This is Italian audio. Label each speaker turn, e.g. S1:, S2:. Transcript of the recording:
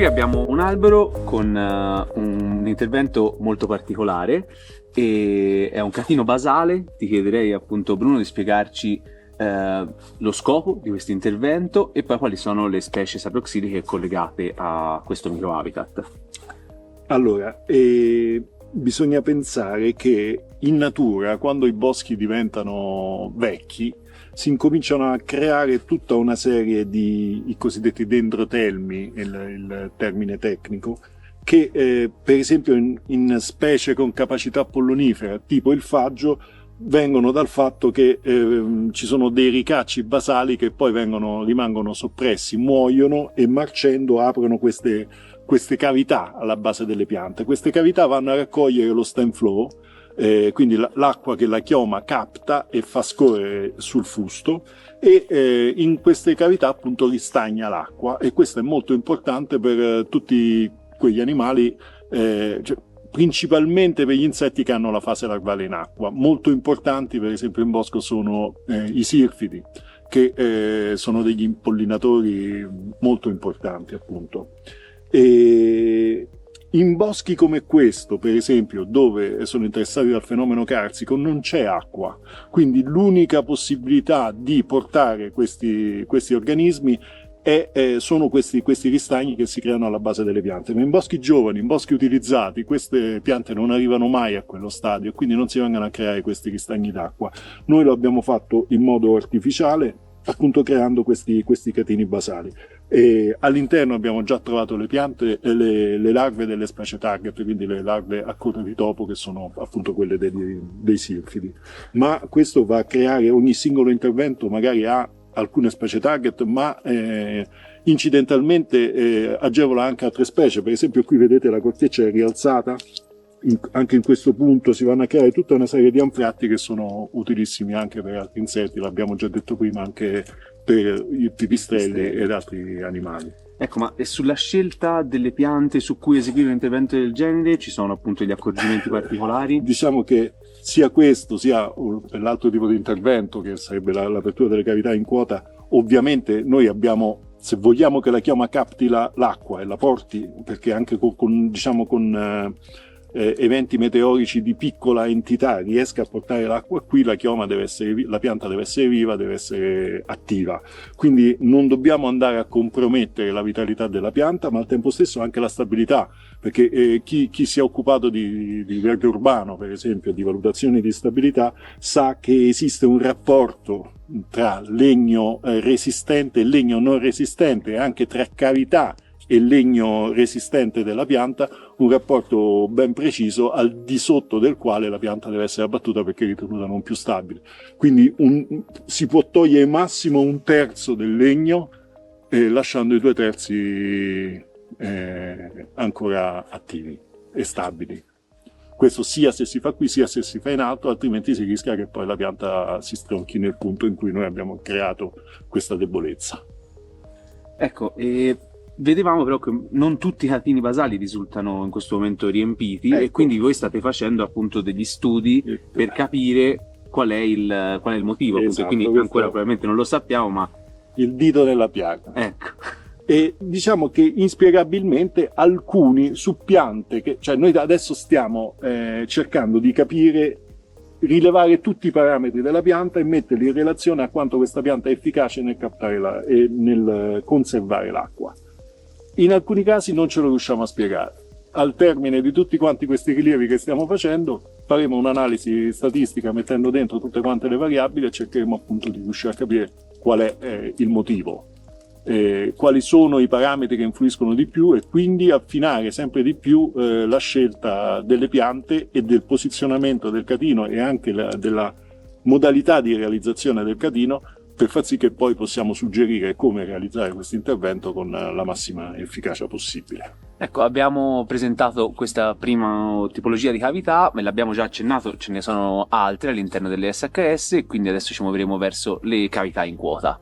S1: qui abbiamo un albero con un intervento molto particolare e è un catino basale. Ti chiederei appunto, Bruno, di spiegarci lo scopo di questo intervento e poi quali sono le specie saproxiliche collegate a questo microhabitat.
S2: Allora, bisogna pensare che in natura, quando i boschi diventano vecchi, si incominciano a creare tutta una serie di i cosiddetti dendrotelmi, il termine tecnico, che per esempio in specie con capacità pollonifera, tipo il faggio, vengono dal fatto che ci sono dei ricacci basali che poi rimangono soppressi, muoiono e marcendo aprono queste cavità alla base delle piante. Queste cavità vanno a raccogliere lo stem flow, quindi l'acqua che la chioma capta e fa scorrere sul fusto, e in queste cavità appunto ristagna l'acqua, e questo è molto importante per tutti quegli animali, principalmente per gli insetti che hanno la fase larvale in acqua. Molto importanti per esempio in bosco sono i sirfidi, che sono degli impollinatori molto importanti appunto. E in boschi come questo, per esempio, dove sono interessati dal fenomeno carsico, non c'è acqua, quindi l'unica possibilità di portare questi organismi sono questi ristagni che si creano alla base delle piante. Ma in boschi giovani, in boschi utilizzati, queste piante non arrivano mai a quello stadio, quindi non si vengono a creare questi ristagni d'acqua. Noi lo abbiamo fatto in modo artificiale, appunto creando questi catini basali. E all'interno abbiamo già trovato le piante e le larve delle specie target, quindi le larve a coda di topo, che sono appunto quelle dei sirfidi. Ma questo va a creare, ogni singolo intervento magari ha alcune specie target, ma incidentalmente agevola anche altre specie. Per esempio qui vedete la corteccia è rialzata, anche in questo punto si vanno a creare tutta una serie di anfratti che sono utilissimi anche per altri insetti, l'abbiamo già detto prima, anche per i pipistrelli ed altri animali.
S1: Ecco, ma sulla scelta delle piante su cui eseguire un intervento del genere ci sono appunto gli accorgimenti particolari?
S2: Diciamo che sia questo, sia l'altro tipo di intervento, che sarebbe l'apertura delle cavità in quota, ovviamente noi abbiamo, se vogliamo che la chioma capti l'acqua e la porti, perché anche con eventi meteorici di piccola entità riesca a portare l'acqua qui, la pianta deve essere viva, deve essere attiva. Quindi non dobbiamo andare a compromettere la vitalità della pianta, ma al tempo stesso anche la stabilità, perché chi si è occupato di verde urbano, per esempio, di valutazioni di stabilità, sa che esiste un rapporto tra legno resistente e legno non resistente, anche tra cavità e legno resistente della pianta, un rapporto ben preciso al di sotto del quale la pianta deve essere abbattuta perché è ritenuta non più stabile. Quindi si può togliere massimo un terzo del legno, lasciando i 2/3 ancora attivi e stabili. Questo sia se si fa qui sia se si fa in alto, altrimenti si rischia che poi la pianta si stronchi nel punto in cui noi abbiamo creato questa debolezza.
S1: Ecco, vedevamo però che non tutti i catini basali risultano in questo momento riempiti, ecco. E quindi voi state facendo appunto degli studi per capire qual è il motivo, appunto. Quindi ancora probabilmente non lo sappiamo, ma
S2: il dito nella piaga.
S1: Ecco.
S2: E diciamo che inspiegabilmente alcuni su piante cioè noi adesso stiamo cercando di rilevare tutti i parametri della pianta e metterli in relazione a quanto questa pianta è efficace nel captare e nel conservare l'acqua. In alcuni casi non ce lo riusciamo a spiegare. Al termine di tutti quanti questi rilievi che stiamo facendo, faremo un'analisi statistica mettendo dentro tutte quante le variabili e cercheremo appunto di riuscire a capire qual è il motivo, quali sono i parametri che influiscono di più, e quindi affinare sempre di più la scelta delle piante e del posizionamento del catino e anche della modalità di realizzazione del catino, per far sì che poi possiamo suggerire come realizzare questo intervento con la massima efficacia possibile.
S1: Ecco, abbiamo presentato questa prima tipologia di cavità, me l'abbiamo già accennato, ce ne sono altre all'interno delle SHS, quindi adesso ci muoveremo verso le cavità in quota.